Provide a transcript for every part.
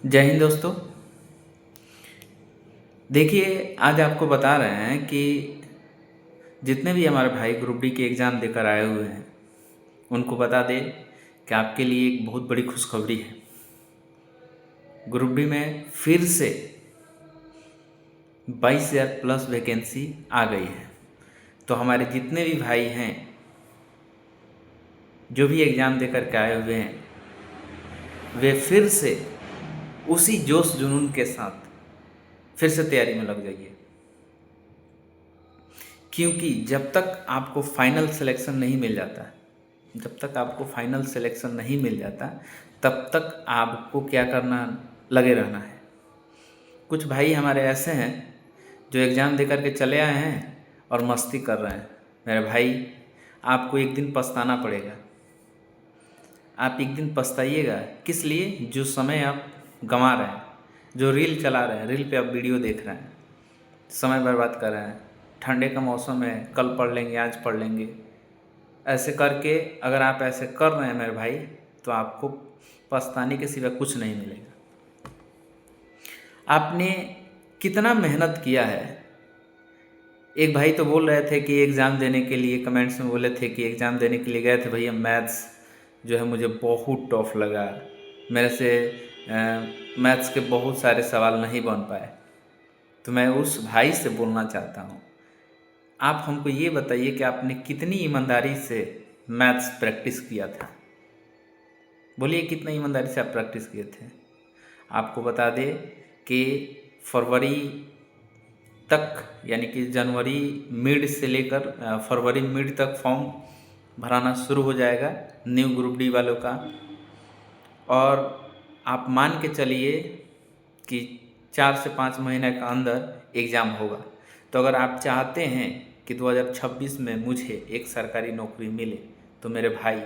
जय हिंद दोस्तों। देखिए, आज आपको बता रहे हैं कि जितने भी हमारे भाई ग्रुप डी के एग्ज़ाम देकर आए हुए हैं उनको बता दें कि आपके लिए एक बहुत बड़ी खुशखबरी है। ग्रुप डी में फिर से 22,000 प्लस वैकेंसी आ गई है। तो हमारे जितने भी भाई हैं जो भी एग्ज़ाम देकर के आए हुए हैं वे फिर से उसी जोश जुनून के साथ फिर से तैयारी में लग जाइए, क्योंकि जब तक आपको फाइनल सिलेक्शन नहीं मिल जाता, जब तक आपको फाइनल सिलेक्शन नहीं मिल जाता तब तक आपको क्या करना, लगे रहना है। कुछ भाई हमारे ऐसे हैं जो एग्ज़ाम देकर के चले आए हैं और मस्ती कर रहे हैं। मेरे भाई, आपको एक दिन पछताना पड़ेगा। आप एक दिन पछताइएगा। किस लिए? जो समय आप गंवा रहे हैं, जो रील चला रहे हैं, रील पे आप वीडियो देख रहे हैं, समय बर्बाद कर रहे हैं। ठंडे का मौसम है, कल पढ़ लेंगे, आज पढ़ लेंगे, ऐसे करके अगर आप ऐसे कर रहे हैं मेरे भाई, तो आपको पछताने के सिवा कुछ नहीं मिलेगा। आपने कितना मेहनत किया है। एक भाई तो बोल रहे थे कि एग्ज़ाम देने के लिए, कमेंट्स में बोले थे कि एग्ज़ाम देने के लिए गए थे भैया, मैथ्स जो है मुझे बहुत टफ लगा, मेरे से मैथ्स के बहुत सारे सवाल नहीं बन पाए। तो मैं उस भाई से बोलना चाहता हूँ, आप हमको ये बताइए कि आपने कितनी ईमानदारी से मैथ्स प्रैक्टिस किया था। बोलिए, कितना ईमानदारी से आप प्रैक्टिस किए थे। आपको बता दें कि फरवरी तक, यानी कि जनवरी मिड से लेकर फरवरी मिड तक फॉर्म भराना शुरू हो जाएगा न्यू ग्रुप डी वालों का। और आप मान के चलिए कि 4 से 5 महीने का अंदर एग्ज़ाम होगा। तो अगर आप चाहते हैं कि 2026 में मुझे एक सरकारी नौकरी मिले, तो मेरे भाई,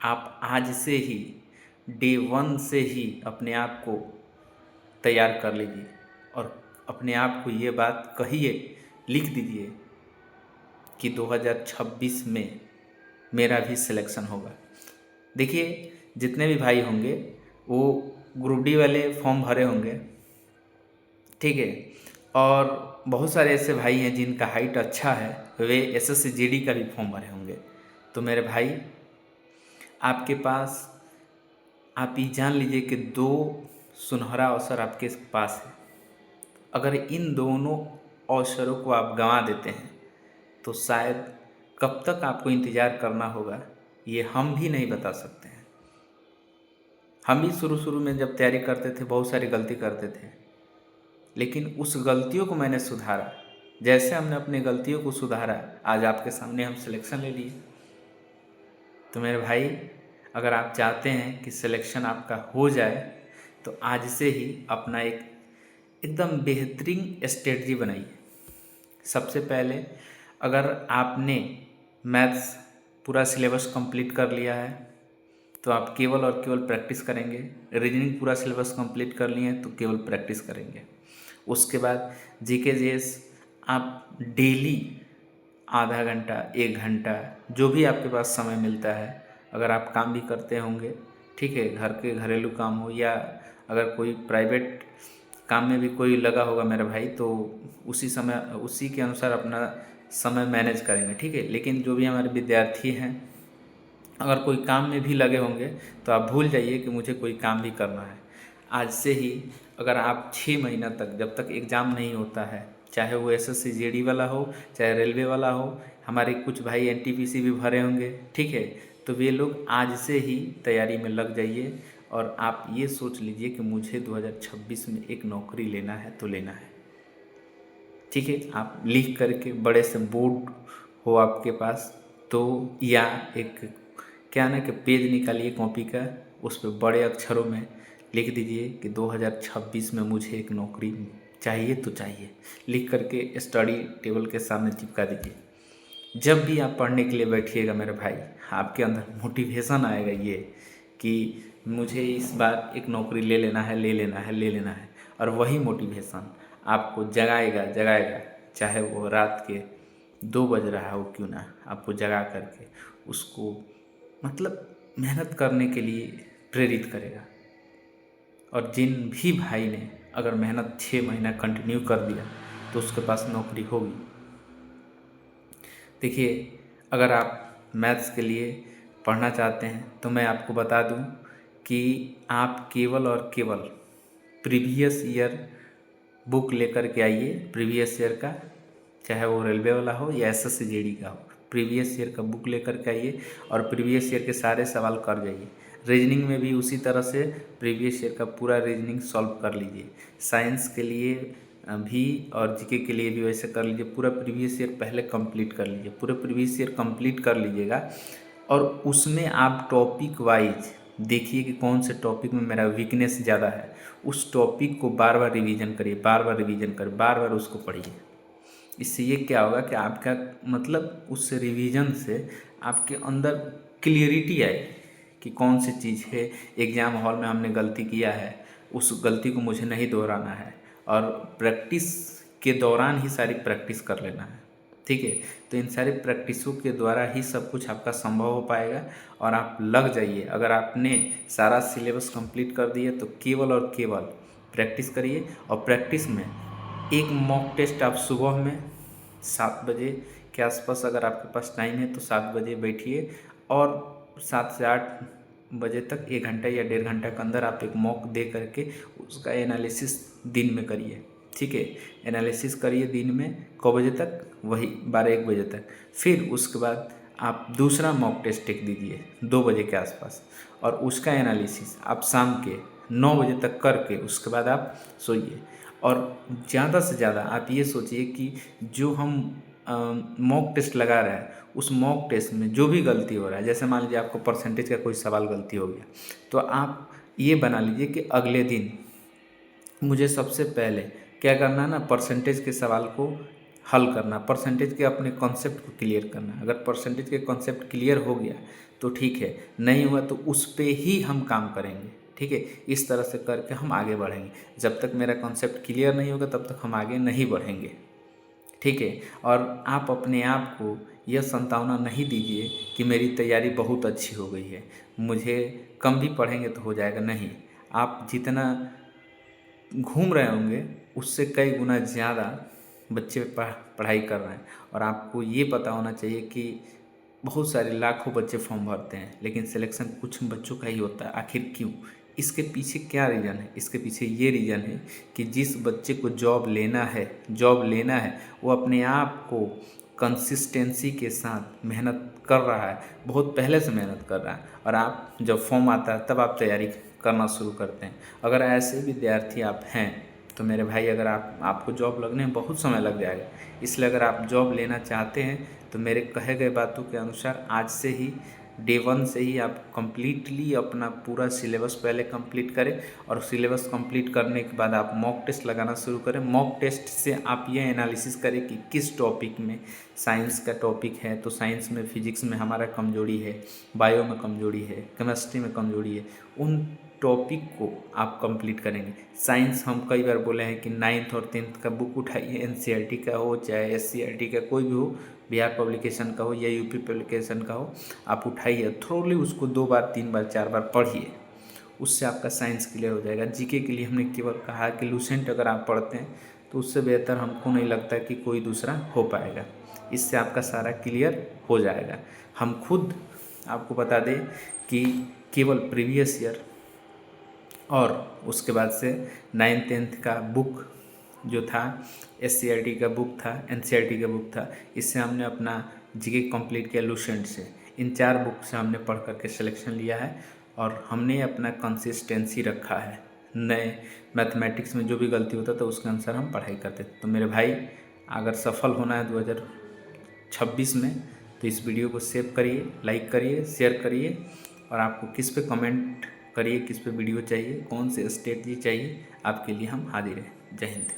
आप आज से ही डे 1 से ही अपने आप को तैयार कर लीजिए और अपने आप को ये बात कहिए, लिख दीजिए कि 2026 में मेरा भी सिलेक्शन होगा। देखिए, जितने भी भाई होंगे वो ग्रुप डी वाले फॉर्म भरे होंगे, ठीक है, और बहुत सारे ऐसे भाई हैं जिनका हाइट अच्छा है, वे एसएससी जीडी का भी फॉर्म भरे होंगे। तो मेरे भाई, आपके पास, आप ये जान लीजिए कि 2 सुनहरा अवसर आपके पास है। अगर इन दोनों अवसरों को आप गंवा देते हैं तो शायद कब तक आपको इंतज़ार करना होगा ये हम भी नहीं बता सकते हैं। हम भी शुरू में जब तैयारी करते थे बहुत सारी गलती करते थे, लेकिन उस गलतियों को मैंने सुधारा। जैसे हमने अपनी गलतियों को सुधारा, आज आपके सामने हम सिलेक्शन ले लिए। तो मेरे भाई, अगर आप चाहते हैं कि सिलेक्शन आपका हो जाए तो आज से ही अपना एक एकदम बेहतरीन स्ट्रेटजी बनाइए। सबसे पहले, अगर आपने मैथ्स पूरा सिलेबस कंप्लीट कर लिया है तो आप केवल और केवल प्रैक्टिस करेंगे। रीजनिंग पूरा सिलेबस कंप्लीट कर लिए हैं तो केवल प्रैक्टिस करेंगे। उसके बाद जीके जीएस आप डेली आधा घंटा, 1 घंटा, जो भी आपके पास समय मिलता है, अगर आप काम भी करते होंगे, ठीक है, घर के घरेलू काम हो या अगर कोई प्राइवेट काम में भी कोई लगा होगा मेरा भाई, तो उसी समय उसी के अनुसार अपना समय मैनेज करेंगे, ठीक है। लेकिन जो भी हमारे विद्यार्थी हैं, अगर कोई काम में भी लगे होंगे तो आप भूल जाइए कि मुझे कोई काम भी करना है। आज से ही अगर आप 6 महीना तक, जब तक एग्ज़ाम नहीं होता है, चाहे वो एसएससी जीडी वाला हो, चाहे रेलवे वाला हो, हमारे कुछ भाई एनटीपीसी भी भरे होंगे, ठीक है, तो वे लोग आज से ही तैयारी में लग जाइए और आप ये सोच लीजिए कि मुझे 2026 में एक नौकरी लेना है तो लेना है, ठीक है। आप लिख करके बड़े से बोर्ड हो आपके पास तो, या एक क्या ना कि पेज निकालिए कॉपी का, उस पर बड़े अक्षरों में लिख दीजिए कि 2026 में मुझे एक नौकरी चाहिए तो चाहिए, लिख करके स्टडी टेबल के सामने चिपका दीजिए। जब भी आप पढ़ने के लिए बैठिएगा मेरे भाई, आपके अंदर मोटिवेशन आएगा ये कि मुझे इस बार एक नौकरी ले लेना है, ले लेना है, ले लेना है। और वही मोटिवेशन आपको जगाएगा जगाएगा, चाहे वो रात के 2 बज रहा हो क्यों ना, आपको जगा करके उसको मतलब मेहनत करने के लिए प्रेरित करेगा। और जिन भी भाई ने अगर मेहनत 6 महीना कंटिन्यू कर दिया तो उसके पास नौकरी होगी। देखिए, अगर आप मैथ्स के लिए पढ़ना चाहते हैं तो मैं आपको बता दूं कि आप केवल और केवल प्रीवियस ईयर बुक लेकर के आइए। प्रीवियस ईयर का, चाहे वो रेलवे वाला हो या SSC JD का हो, प्रीवियस ईयर का बुक लेकर के आइए और प्रीवियस ईयर के सारे सवाल कर जाइए। रीजनिंग में भी उसी तरह से प्रीवियस ईयर का पूरा रीजनिंग सॉल्व कर लीजिए। साइंस के लिए भी और जीके के लिए भी वैसे कर लीजिए। पूरा प्रीवियस ईयर पहले कंप्लीट कर लीजिए। पूरा प्रीवियस ईयर कंप्लीट कर लीजिएगा और उसमें आप टॉपिक वाइज देखिए कि कौन से टॉपिक में मेरा वीकनेस ज़्यादा है। उस टॉपिक को बार बार रिवीजन करिए, बार बार रिवीजन करिए, बार बार उसको पढ़िए। इससे ये क्या होगा कि आपका मतलब उस रिवीजन से आपके अंदर क्लियरिटी आएगी कि कौन सी चीज़ है एग्ज़ाम हॉल में हमने गलती किया है, उस गलती को मुझे नहीं दोहराना है। और प्रैक्टिस के दौरान ही सारी प्रैक्टिस कर लेना है, ठीक है। तो इन सारी प्रैक्टिसों के द्वारा ही सब कुछ आपका संभव हो पाएगा और आप लग जाइए। अगर आपने सारा सिलेबस कंप्लीट कर दिया तो केवल और केवल प्रैक्टिस करिए। और प्रैक्टिस में एक मॉक टेस्ट आप सुबह में 7 बजे के आसपास अगर आपके पास टाइम है तो 7 बजे बैठिए और 7 से 8 बजे तक 1 घंटा या 1.5 घंटा के अंदर आप एक मॉक दे करके उसका एनालिसिस दिन में करिए, ठीक है। एनालिसिस करिए दिन में क बजे तक, वही 12-1 बजे तक। फिर उसके बाद आप दूसरा मॉक टेस्ट एक दीजिए 2 बजे के आसपास और उसका एनालिसिस आप शाम के 9 बजे तक करके उसके बाद आप सोइए। और ज़्यादा से ज़्यादा आप ये सोचिए कि जो हम मॉक टेस्ट लगा रहे हैं उस मॉक टेस्ट में जो भी गलती हो रहा है, जैसे मान लीजिए आपको परसेंटेज का कोई सवाल गलती हो गया, तो आप ये बना लीजिए कि अगले दिन मुझे सबसे पहले क्या करना है ना, परसेंटेज के सवाल को हल करना, परसेंटेज के अपने कॉन्सेप्ट को क्लियर करना। अगर परसेंटेज के कॉन्सेप्ट क्लियर हो गया तो ठीक है, नहीं हुआ तो उस पे ही हम काम करेंगे, ठीक है। इस तरह से करके हम आगे बढ़ेंगे। जब तक मेरा कॉन्सेप्ट क्लियर नहीं होगा तब तक हम आगे नहीं बढ़ेंगे, ठीक है। और आप अपने आप को यह संतावना नहीं दीजिए कि मेरी तैयारी बहुत अच्छी हो गई है, मुझे कम भी पढ़ेंगे तो हो जाएगा। नहीं, आप जितना घूम रहे होंगे उससे कई गुना ज़्यादा बच्चे पढ़ाई कर रहे हैं। और आपको ये पता होना चाहिए कि बहुत सारे लाखों बच्चे फॉर्म भरते हैं लेकिन सिलेक्शन कुछ बच्चों का ही होता है। आखिर क्यों? इसके पीछे क्या रीज़न है? इसके पीछे ये रीज़न है कि जिस बच्चे को जॉब लेना है वो अपने आप को कंसिस्टेंसी के साथ मेहनत कर रहा है, बहुत पहले से मेहनत कर रहा है। और आप जब फॉर्म आता है तब आप तैयारी करना शुरू करते हैं। अगर ऐसे विद्यार्थी आप हैं तो मेरे भाई, अगर आपको जॉब लगने में बहुत समय लग जाएगा। इसलिए अगर आप जॉब लेना चाहते हैं तो मेरे कहे गए बातों के अनुसार आज से ही डे 1 से ही आप कंप्लीटली अपना पूरा सिलेबस पहले कंप्लीट करें। और सिलेबस कंप्लीट करने के बाद आप मॉक टेस्ट लगाना शुरू करें। मॉक टेस्ट से आप ये एनालिसिस करें कि किस टॉपिक में, साइंस का टॉपिक है तो साइंस में, फिजिक्स में हमारा कमजोरी है, बायो में कमजोरी है, केमिस्ट्री में कमजोरी है, उन टॉपिक को आप कंप्लीट करेंगे। साइंस हम कई बार बोले हैं कि 9th और 10th का बुक उठाइए, NCERT का हो चाहे SCERT का कोई भी हो, बिहार पब्लिकेशन का हो या UP पब्लिकेशन का हो, आप उठाइए, थ्रोली उसको 2 बार 3 बार 4 बार पढ़िए। उससे आपका साइंस क्लियर हो जाएगा। जीके के लिए हमने केवल कहा कि लूसेंट अगर आप पढ़ते हैं तो उससे बेहतर हमको नहीं लगता कि कोई दूसरा हो पाएगा। इससे आपका सारा क्लियर हो जाएगा। हम खुद आपको बता दें कि केवल प्रीवियस ईयर और उसके बाद से 9th 10th का बुक जो था, SCERT का बुक था, NCERT का बुक था, इससे हमने अपना जीके कंप्लीट किया लूसेंट से। इन 4 बुक से हमने पढ़ करके सिलेक्शन लिया है और हमने अपना कंसिस्टेंसी रखा है। नए मैथमेटिक्स में जो भी गलती होता था उसके अनुसार हम पढ़ाई करते थे। तो मेरे भाई, अगर सफल होना है 2026 में तो इस वीडियो को सेव करिए, लाइक करिए, शेयर करिए। और आपको किस पे कमेंट करिए, किस पे वीडियो चाहिए, कौन से स्ट्रेटजी चाहिए, आपके लिए हम हाजिर हैं। जय हिंद।